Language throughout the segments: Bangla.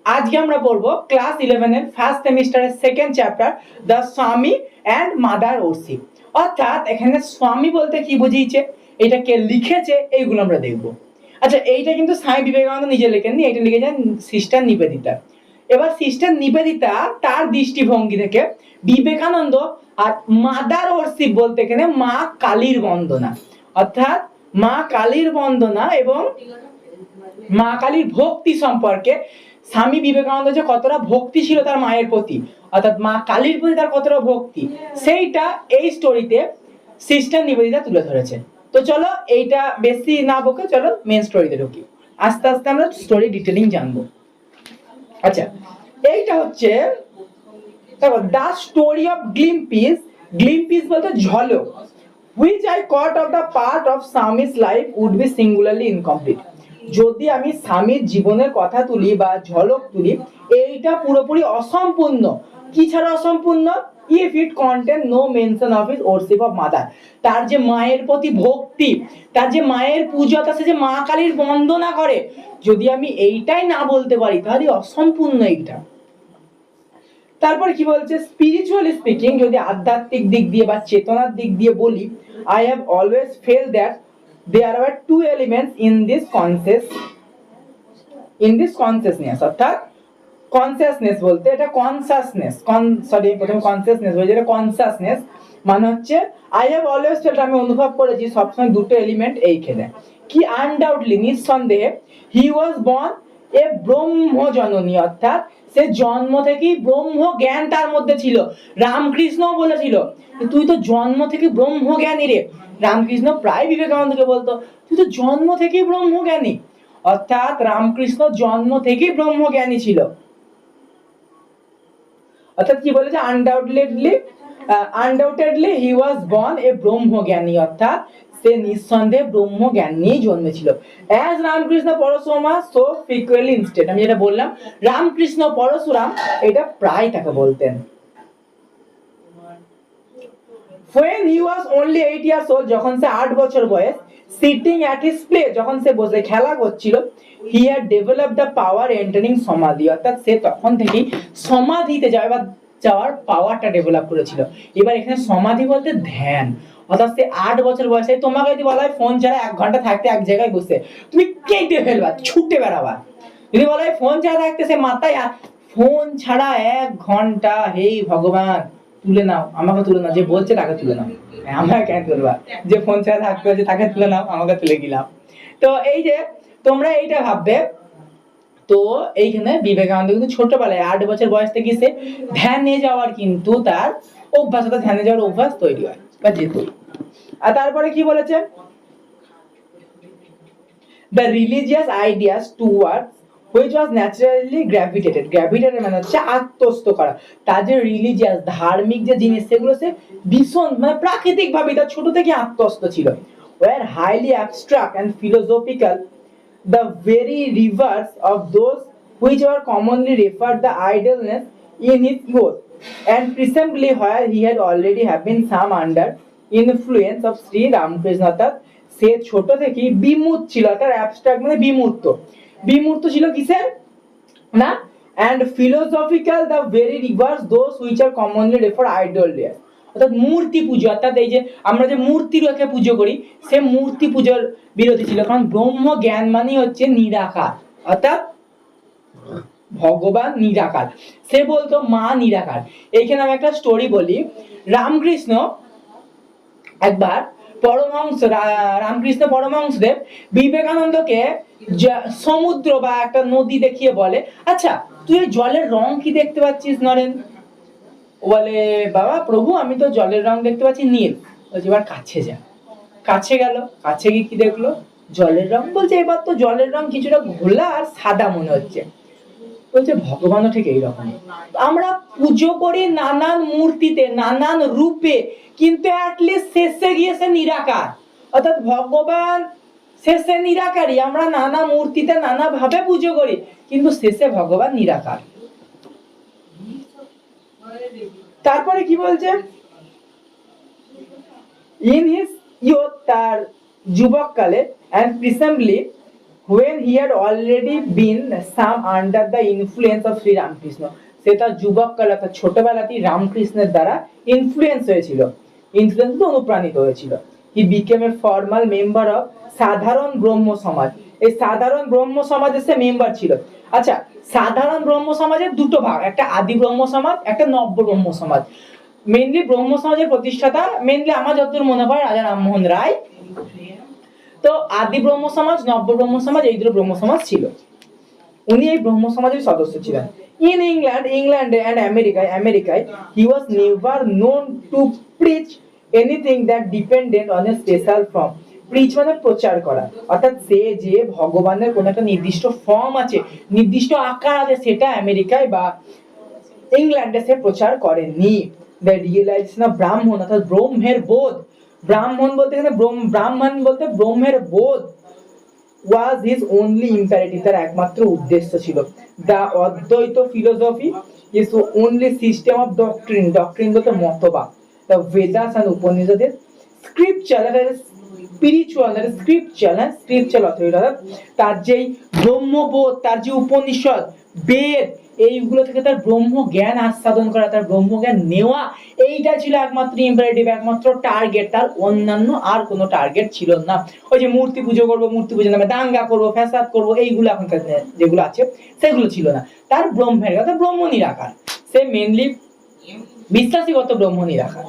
আজকে আমরা পড়বো ক্লাস 11 এর ফার্স্ট সেমিস্টারের সেকেন্ড চ্যাপ্টার দ্য স্বামী অ্যান্ড মাদার ওরসি। অর্থাৎ এখানে স্বামী বলতে কি বুঝিয়েছে, এটা কে লিখেছে, এইগুলো আমরা দেখবো। আচ্ছা, এইটা কিন্তু স্বামী বিবেকানন্দ নিজে লেখেননি, এটা লিখেছেন সিস্টার নিবেদিতা। এবার সিস্টার নিবেদিতা তার দৃষ্টিভঙ্গি থেকে বিবেকানন্দ আর মাদার ওরসি বলতে এখানে মা কালীর বন্দনা, অর্থাৎ মা কালীর বন্দনা এবং মা কালীর ভক্তি সম্পর্কে স্বামী বিবেকানন্দ যে কতটা ভক্তি ছিল তার মায়ের প্রতি, অর্থাৎ মা কালীর প্রতি তার কতটা ভক্তি, সেইটা এই স্টোরিতে সিস্টার নিবেদিতা তুলে ধরেছে। তো চলো এইটা বেশি না বকে চলো মেন স্টোরিতে ঢুকি, আস্তে আস্তে আমরা স্টোরি ডিটেলিং জানবো। আচ্ছা, এইটা হচ্ছে দেখো দ্য স্টোরি অফ গ্লিম্পিস। গ্লিম্পিস বলতে ঝলক, which I caught of the part of Swami's life would be singularly incomplete. যদি আমি স্বামীর জীবনের কথা তুলি বা ঝলক তুলি, এইটা পুরোপুরি অসম্পূর্ণ। কি ছাড়া অসম্পূর্ণ? if it contain no mention of his worship of mother, তার যে মায়ের প্রতি ভক্তি, তার যে মায়ের পূজা, তার যে মা কালীর বন্দনা করে, যদি আমি এইটাই না বলতে পারি তাহলে অসম্পূর্ণ এইটা। তারপর কি বলছে, স্পিরিচুয়ালি স্পিকিং, যদি আধ্যাত্মিক দিক দিয়ে বা চেতনার দিক দিয়ে বলি, I have always felt that there are two elements in this consciousness, অর্থাৎ কনসিয়াসনেস বলতে এটা কনসাসনেস, প্রথমে কনসিয়াসনেস বলছে, এটা কনসাসনেস মানে হচ্ছে I have always felt, আমি অনুভব করেছি সবসময় দুটো এলিমেন্ট এইখানে কি, আনডাউটলি নিঃসন্দেহে he was born a ব্রহ্ম জননী, অর্থাৎ সে জন্ম থেকেই ব্রহ্ম জ্ঞান তার মধ্যে ছিল। রামকৃষ্ণ বলেছিল তুই তো জন্ম থেকে ব্রহ্ম জ্ঞানী রে। রামকৃষ্ণ প্রায় বিবেকানন্দকে বলতো তুই তো জন্ম থেকেই ব্রহ্ম জ্ঞানী, অর্থাৎ রামকৃষ্ণ জন্ম থেকেই ব্রহ্ম জ্ঞানী ছিল। অর্থাৎ কি বলেছে, আনডাউটেডলি হি ওয়াজ বর্ন এ ব্রহ্ম জ্ঞানী, অর্থাৎ সে নিঃসন্দেহে ব্রহ্ম জ্ঞান নিয়েই জন্মেছিল। As Ramakrishna Parashuram so frequently instead, আমি যেটা বললাম রামকৃষ্ণ পরশুরাম এটা প্রায় তাকে বলতেন। when he was only 8 years old, যখন সে 8 বছর বয়স, sitting at his play, যখন সে বসে খেলা করছিল, he had developed the power entering samadhi, অর্থাৎ সে তখন থেকেই সমাধিতে যাওয়ার পাওয়ারটা ডেভেলপ করেছিল। এবার এখানে সমাধি বলতে ধ্যান, অর্থাৎ সে 8 বছর বয়সে, তোমাকে যদি বলা হয় ফোন ছাড়া 1 ঘন্টা থাকতে এক জায়গায় বসে তুমি কেটে ফেলবা, ছুটে বেড়াবা। যদি বলা হয় ফোন ছাড়া থাকতে, সে মাথায় ফোন ছাড়া 1 ঘন্টা, হে ভগবান তুলে নাও, আমাকে তুলে নাও, যে বলছে তাকে তুলে নাও, আমরা কেন তুলবা, যে ফোন ছাড়া থাকতে হচ্ছে তাকে তুলে নাও, আমাকে তুলে গেলাম। তো এই যে তোমরা এইটা ভাববে, তো এইখানে বিবেকানন্দ কিন্তু ছোটবেলায় 8 বছর বয়স থেকে সে ধ্যানে যাওয়ার কিন্তু তার অভ্যাস, অর্থাৎ ধ্যানে যাওয়ার অভ্যাস তৈরি হয় বা যেত। আর তারপরে কি বলেছে, the religious ideas towards which was naturally gravitated মানে হচ্ছে আত্মস্থ করা, তার যে রিলিজিয়াস ধার্মিক যে জিনিস সেগুলো সে ভীষণ মানে প্রাকৃতিক ভাবে তার ছোট থেকে আত্মস্থ ছিল। were highly abstract and philosophical, the very reverse of those which were commonly referred the idleness in his youth, and presumably where he had already have been some under influence of Sri Ramakrishna, অর্থাৎ সে ছোট থেকেই বিমূঢ় ছিল, তার অ্যাবস্ট্রাক্ট মানে বিমূর্ত ছিল কিসের না, and philosophical, the very reverse those which are commonly referred idolatrous, অর্থাৎ মূর্তি পুজো, অর্থাৎ এই যে আমরা যে মূর্তি রেখে পুজো করি সে মূর্তি পূজার বিরোধী ছিল, কারণ ব্রহ্ম জ্ঞান মানে হচ্ছে নিরাকার, অর্থাৎ ভগবান নিরাকার, সে বলতো মা নিরাকার। এইখানে আমি একটা স্টোরি বলি, রামকৃষ্ণ একবার রামকৃষ্ণ পরমহংসদেব বিবেকানন্দকে সমুদ্র বা একটা নদী দেখিয়ে বলে, আচ্ছা তুই জলের রং কি দেখতে পাচ্ছিস নরেন? ও বলে, বাবা প্রভু আমি তো জলের রং দেখতে পাচ্ছি নীল। বলছে এবার কাছে যা, কাছে গেল, কাছে গিয়ে কি দেখলো, জলের রং। বলছে এবার তো জলের রং কিছুটা ঘোলা আর সাদা মনে হচ্ছে। বলছে ভগবানও ঠিক এইরকম, আমরা পুজো করি নানান মূর্তিতে নানান রূপে, কিন্তু অ্যাটলিস্ট শেষে গিয়েছে নিরাকার, অর্থাৎ ভগবান শেষে নিরাকারই, আমরা নানা মূর্তিতে নানা ভাবে পুজো করি কিন্তু শেষে ভগবান নিরাকার। তারপরে কি বলছে, ইন হিজ ইয়ুথ, তার যুবককালে, and presumably when he had already been some under the influence of Sri Ramakrishna, সে তার যুবককাল অর্থাৎ ছোটবেলাতেই রামকৃষ্ণের দ্বারা ইনফ্লুয়েন্স হয়েছিল, ইনফ্লুয়েন্স অনুপ্রাণিত হয়েছিল। He became a formal member of সাধারণ ব্রহ্ম সমাজ। এই সাধারণ ব্রহ্ম সমাজের সে মেম্বার ছিল। আচ্ছা, সাধারণ ব্রহ্ম সমাজের দুটো ভাগ, একটা আদি ব্রহ্ম সমাজ, একটা নব্য ব্রহ্ম সমাজ। মেনলি ব্রহ্ম সমাজের প্রতিষ্ঠাতা মেনলি আমার যতদূর মনে পড়ে রাজা রামমোহন রায়। তো আদি ব্রহ্ম সমাজ, নব্য ব্রহ্ম সমাজ, এই দুটো ব্রহ্ম সমাজ ছিল। উনি এই ব্রহ্ম সমাজের সদস্য ছিলেন। ইন ইংল্যান্ড এন্ড আমেরিকায় he was never known to preach anything that dependent on a special form. Preach মানে প্রচার করা, অর্থাৎ সে যে ভগবানের কোন একটা নির্দিষ্ট ফর্ম আছে, নির্দিষ্ট আকার আছে, সেটা আমেরিকায় বা ইংল্যান্ডে সে প্রচার করেনি। দ্য রিয়েলাইজেশন অফ ব্রাহ্মণ অর্থাৎ ব্রহ্মের বোধ, ব্রাহ্মণ বলতে এখানে ব্রাহ্মণ বলতে ব্রহ্মের বোধ was his only imperative, তার একমাত্র উদ্দেশ্য ছিল। The অদ্বৈত philosophy is the only system of doctrine বলতে মতবাদ। The Vedas and Upanishads scripture, that is spiritual, that is scriptural authority, তার যেই ব্রহ্মবোধ, তার যে উপনিষদ, বেদ, এইগুলো থেকে তার ব্রহ্ম জ্ঞান আস্বাদন করা, তার ব্রহ্ম জ্ঞান নেওয়া, এইটা ছিল একমাত্র ইম্পারেটিভ, একমাত্র টার্গেট। তার অন্যান্য আর কোনো টার্গেট ছিল না। ওই যে মূর্তি পুজো করবো, মূর্তি পুজো নামে দাঙ্গা করবো, ফ্যাসাদ করবো, এইগুলো এখনকার যেগুলো আছে সেগুলো ছিল না। তার ব্রহ্মের কথা ব্রহ্ম নিরাকার, সে মেনলি বিশ্বাসীগত ব্রহ্ম নিরাকার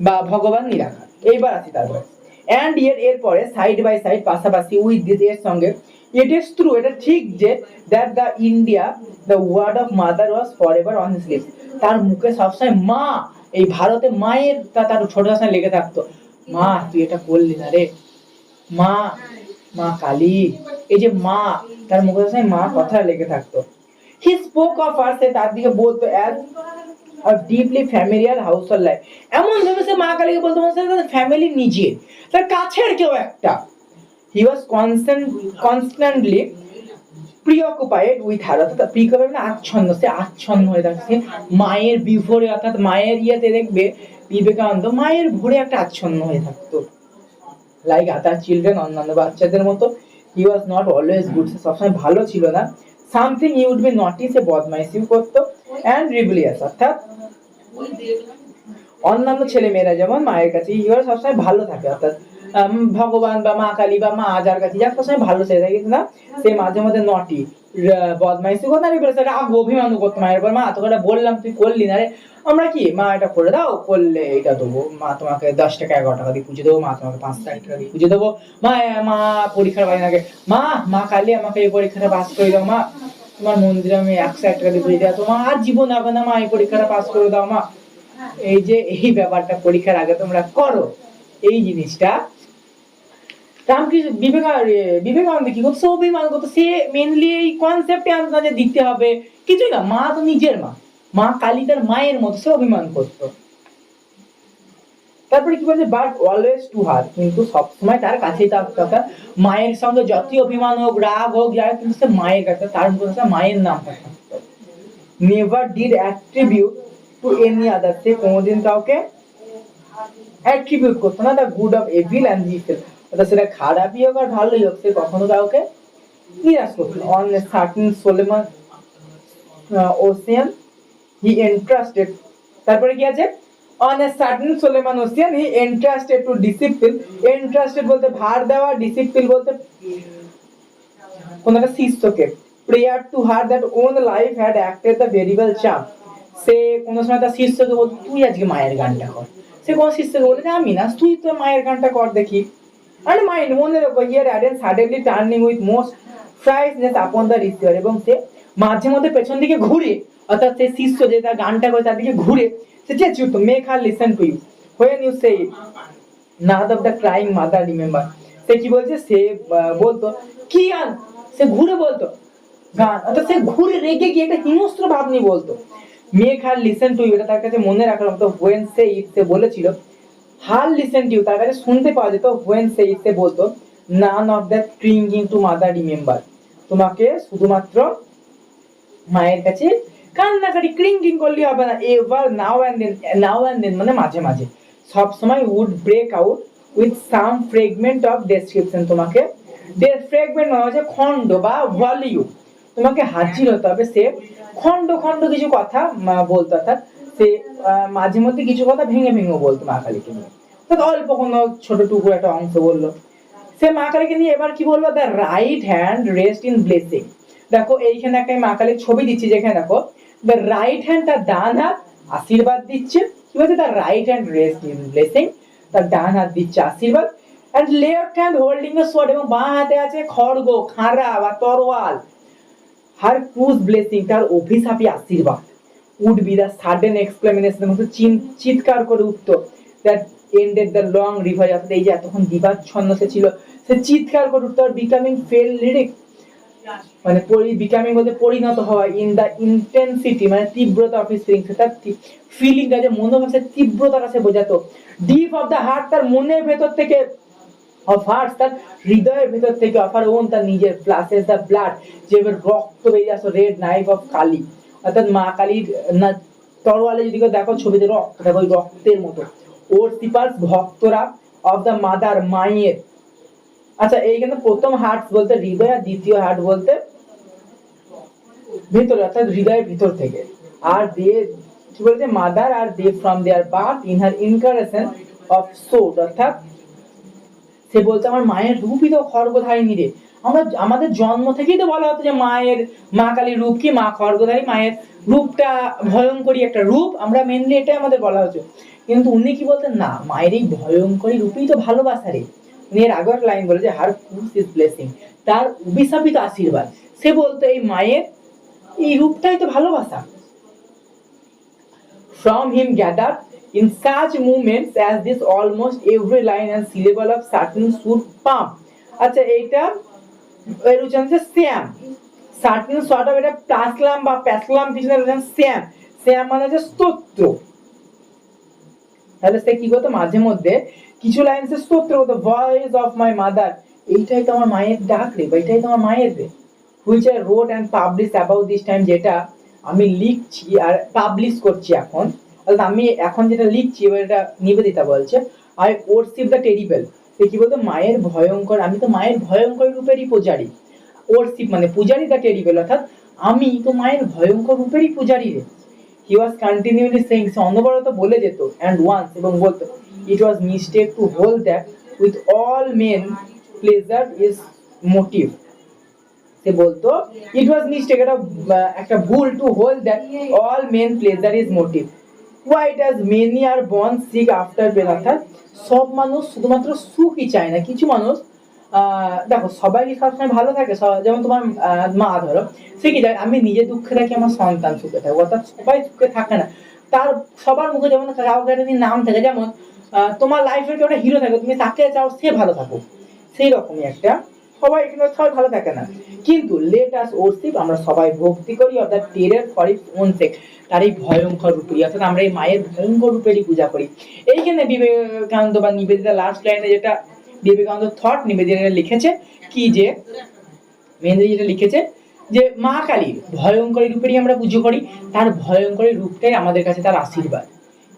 বা ভগবান নিরাকার। এইবার আসি তারপরে অ্যান্ড এরপরে সাইড বাই সাইড, পাশাপাশি উইথ দিস, এর সঙ্গে ইট ইজ ট্রু, এটা ঠিক যে that the India the word of mother was forever on his lips. তার মুখে সবসময় মা, এই ভারতে মায়ের তার ছোট সময় লেগে থাকতো। মা তুই এটা করলি না রে, মা, মা কালী, এই যে মা, তার মুখে সবসময় মা কথা লেগে থাকতো। হি স্পোক অফ হার, সে তার দিকে বলতো as a deeply familiar household life, এমন ভাবে সে মা কালীকে বলতো ফ্যামিলি নিজের, তার কাছের কেউ একটা। he was constantly preoccupied with her, অর্থাৎ preoccupied মানে আচ্ছন্ন, সে আচ্ছন্ন হয়ে থাকছে মায়ের বিভোরে, অর্থাৎ মায়ের ইয়েতে দেখবে বিবেকানন্দ মায়ের ভোরে একটা আচ্ছন্ন হয়ে থাকতো, লাইক আদার চিলড্রেন, অন্যান্য বাচ্চাদের মতো। he was not always good, সে সবসময় ভালো ছিল না। something he would be naughty, সে বদমাইশি করতো, and rebellious, অর্থাৎ অন্যান্য ছেলে মেয়েরা যেমন মায়ের কাছে ইহারা সবসময় ভালো থাকে, অর্থাৎ ভগবান বা মা কালী বা মা আজার কাছে যাক সবসময় ভালো ছেলে থাকে, কিন্তু না সে মাঝে মধ্যে নটি, বদমাইশি করতো, রাগ অভিমান করতো মায়ের উপর। মা তোকে বললাম তুই করলি না রে, আমরা কি মা এটা করে দাও, করলে এটা দেবো, মা তোমাকে 10 টাকা 11 টাকা দিয়ে পুজো দেবো, মা তোমাকে 5 টাকা দিয়ে পুজো দেবো, মা মা পরীক্ষার বাইরে আগে মা, মা কালী আমাকে এই পরীক্ষাটা পাস করে দাও, মা তোমার মন্দিরে আমি 101 টাকা দিয়ে পুজো দেওয়া, তোমার আর জীবন হবে না, মা এই পরীক্ষাটা পাস করে দাও মা। এই যে এই ব্যাপারটা পরীক্ষার আগে তোমরা করো, এই জিনিসটা রামকৃষ্ণ বিবেকানন্দ কি করতো, অভিমান করতো। সে মেনলি এই কনসেপ্টে আনতো যে দিতে হবে কিছুই না, মা তো নিজের মা, মা কালী তার মায়ের মতো, সে অভিমান করতো। তারপরে কি বলছে, বাট অলওয়েজ টু হার, কিন্তু সবসময় তার কাছেই থাকতো। মায়ের সঙ্গে যতই অভিমান হোক, রাগ হোক, যা, কিন্তু সে মায়ের কাছে, তার মুখে মায়ের নামটা থাকতো। Never did attribute to any other, সে কোনোদিন কাউকে অ্যাট্রিবিউট করতো না the good of evil and evil, অর্থাৎ সেটা খারাপই হোক আর ভালোই হোক, সে কখনো কাউকে নিরাশ করতো। On a certain solemn occasion he entrusted, তারপরে কি আছে, on a certain solemn occasion he entrusted to disciple, entrusted বলতে ভার দেওয়া, ডিসিপ্লিন বলতে কোন একটা শিষ্যকে, prayer to her that own life had acted the very well charm, সে কোনো সময় তার শিষ্যকে বলতো তুই আজকে মায়ের গানটা কর, সে কোন শিষ্যকে বলে আমি না, তুই তো মায়ের গানটা কর দেখি। and mind মনে রাখো here added suddenly turning with most frightness upon the receiver, এবং সে মাঝে মধ্যে পেছন দিকে ঘুরে, অর্থাৎ সে শিষ্য যে তার গানটা করে তার দিকে ঘুরে সে চেঁচিয়ে উঠতো, make her listen to you when you say none of the crying mother remember, সে কি বলছে, সে বলতো কি গান, সে ঘুরে বলতো গান, অর্থাৎ সে ঘুরে রেগে গিয়ে একটা হিংস্র ভাব নিয়ে বলতো। make her listen to you, এটা তার কাছে মনে রাখার মতো। when say it, সে বলেছিল হার লিসেন টু, তার কাছে শুনতে পাওয়া যেত। when say it, সে বলতো none of that clinging to mother remember, তোমাকে শুধুমাত্র মায়ের কাছে কান্নাকাটি ক্লিঙ্কিং করলে হবে না, এভার নাও অ্যান্ড দেন মানে মাঝে মাঝে, সব সময় would break out with some fragment of description, তোমাকে দের ফ্র্যাগমেন্ট মানে হচ্ছে খণ্ড বা ভলিউম। তোমাকে হাজির হতে হবে, সে খণ্ড খণ্ড কিছু কথা বলতো, অর্থাৎ সে মাঝে মধ্যে কিছু কথা ভেঙে ভেঙে বলতো মা কালীকে নিয়ে, অল্প কোনো ছোট টুকু একটা অংশ বললো। সে মা কালীকে নিয়ে এবার কি বললো, the right hand rest in blessing. দেখো এইখানে একটা মা কালীর ছবি দিচ্ছি, যেখানে দেখো দ্য রাইট হ্যান্ড, তার ডান হাত আশীর্বাদ দিচ্ছে। কি বলছে, the right hand rest in blessing, তার ডান হাত দিচ্ছে আশীর্বাদ। And left hand holding a sword, এবং বাঁ হাতে আছে খড়গ, খাঁড়া বা তরোয়াল। হার ক্রুজ ব্লেসিং, তার অভিশাপী আশীর্বাদ। Would be the sudden exclamation, চিৎকার করে উঠতো, that ended the long river, অর্থাৎ এই যে এতক্ষণ বিবাদছন্ন সে ছিল, সে চিৎকার করে উঠতো। আর বিকামিং ফেল লিরিক, মানে বিকামিং বলতে পরিণত হওয়া, ইন দ্য ইন্টেন্সিটি মানে তীব্রতা অফ হিজ ফিলিংস, তার ফিলিংটা যে মনোভাবের তীব্রতাটা সে বোঝাতো। ডিপ অফ দ্য হার্ট, তার মনের ভেতর থেকে, অফ হার্ট তার হৃদয়ের ভেতর থেকে, অফ হার ওন তার নিজের, ফ্লাশেস দ্য ব্লাড, যেভাবে রক্ত বেরিয়ে আসতো, রেড নাইফ অফ কালী, অর্থাৎ মা কালীর না তরোয়ালে যদি দেখো ছবিতে রক্ত দেখো, ওই রক্তের মতো। ওর সিপার্স ভক্তরা, অফ দ্য মাদার মায়ের। আচ্ছা, এইখানে প্রথম হার্ট বলতে হৃদয়, আর দ্বিতীয় হার্ট বলতে ভেতরে, অর্থাৎ হৃদয়ের ভিতর থেকে। আর দে কি বলছে, mother are they from their birth in her incarnation of God, অর্থাৎ সে বলছে আমার মায়ের রূপই তো খড়গধারিণী রে। আমরা আমাদের জন্ম থেকেই তো বলা হতো যে মায়ের, মা কালীর রূপ কি, মা খড়গধারী, মায়ের রূপটা ভয়ঙ্করী একটা রূপ, আমরা মেনলি এটাই আমাদের বলা হচ্ছে। কিন্তু উনি কি বলতেন, না, মায়ের এই ভয়ঙ্করী রূপই তো ভালোবাসা রে। উনি এর আগের লাইন বলে যে হার ক্রুজ ইজ ব্লেসিং, তার অভিশাপিত আশীর্বাদ। সে বলতো এই মায়ের এই রূপটাই তো ভালোবাসা। From him gathered in such movements as this almost every line and syllable of certain should pump. আচ্ছা, এইটা এর উচ্চারণ হচ্ছে শ্যাম, সার্টিন সর্ট অফ, এটা প্লাসলাম বা প্যাসলাম কিছু না, শ্যাম। শ্যাম মানে হচ্ছে স্তোত্র। তাহলে সে কি করতো, মাঝে মধ্যে কিছু লাইন সে স্তোত্র করতো, ভয়েস অফ মাই মাদার, এইটাই তো আমার মায়ের ডাক রে, বা এইটাই তো আমার মায়ের রে। Which I রোট and publish about this time, যেটা আমি লিখছি আর পাবলিশ করছি এখন, অর্থাৎ আমি এখন যেটা লিখছি এটা নিবেদিতা বলছে, আই ওরশিপ দ্য টেরিবল। সে কি বলতো, মায়ের ভয়ঙ্কর, আমি তো মায়ের ভয়ঙ্কর রূপেরই পূজারী। ওরশিপ মানে পূজারী, দ্য টেরিবল অর্থাৎ আমি তো মায়ের ভয়ঙ্কর রূপেরই পূজারী রে। হি ওয়াজ কন্টিনিউয়ালি সেইং, সে অনবরত বলে যেত, অ্যান্ড ওয়ান্স এবং বলতো, it was mistake to hold that with all men pleasure is motive. সে বলতো ইট ওয়াজ মিস্টেক, এটা একটা ভুল, to hold that all men pleasure is motive, while as many are born seek after pain, অর্থাৎ সব মানুষ শুধুমাত্র সুখই চায় না, কিছু মানুষ দেখো সবাই সবসময় ভালো থাকে, যেমন তোমার মা ধরো, সে কি চায় আমি নিজে দুঃখে থাকি, আমার সন্তান সুখে থাকে, অর্থাৎ সবাই সুখে থাকে না। তার সবার মুখে যেমন কাউকে একটা নাম থাকে, যেমন তোমার লাইফের কেউ একটা হিরো থাকে, তুমি তাকে চাও সে ভালো থাকুক, সেই রকমই একটা, সবাই কিন্তু সবাই ভালো থাকে না। কিন্তু লেট আস ওরশিপ, আমরা সবাই ভক্তি করি, অর্থাৎ টেরের ফর ইটস ওন সেক, তার এই ভয়ঙ্কর রূপেরই, অর্থাৎ আমরা এই মায়ের ভয়ঙ্কর রূপেরই পূজা করি। এইখানে বিবেকানন্দ বা নিবেদিতা লাস্ট লাইনে যেটা বিবেকানন্দ থট নিবেদিতা লিখেছে কি, যে মেহেন্দ্র যেটা লিখেছে যে মা কালীর ভয়ঙ্করী রূপেরই আমরা পুজো করি, তার ভয়ঙ্করী রূপটাই আমাদের কাছে তার আশীর্বাদ।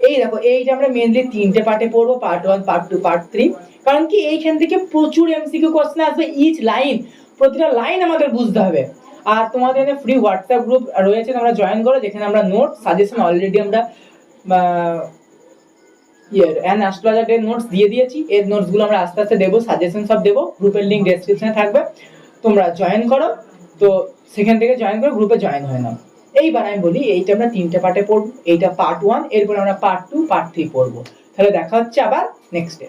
এই দেখো, এইটা আমরা মেনলি 3টে পার্টে পড়বো, পার্ট 1, পার্ট 2, পার্ট 3। কারণ কি এইখান থেকে প্রচুর এমসিকিউ কোশ্চেন আসবে, ইচ লাইন, প্রতিটা লাইন আমাদের বুঝতে হবে। আর তোমাদের ফ্রি হোয়াটসঅ্যাপ গ্রুপ রয়েছে, তোমরা জয়েন করো, যেখানে আমরা নোট সাজেশন অলরেডি আমরা অ্যান অ্যাস্ট্রোলজার ডে নোটস দিয়ে দিয়েছি, এর নোটসগুলো আমরা আস্তে আস্তে দেবো, সাজেশন সব দেবো, গ্রুপের লিঙ্ক ডেসক্রিপশনে থাকবে, তোমরা জয়েন করো। তো সেখান থেকে জয়েন করে গ্রুপে জয়েন হয়ে নাও। এইবার আমি বলি, এইটা আমরা 3টে পার্টে পড়বো, এইটা পার্ট 1, এরপর আমরা পার্ট 2, পার্ট 3 পড়বো। তাহলে দেখা হচ্ছে আবার নেক্সট ডে।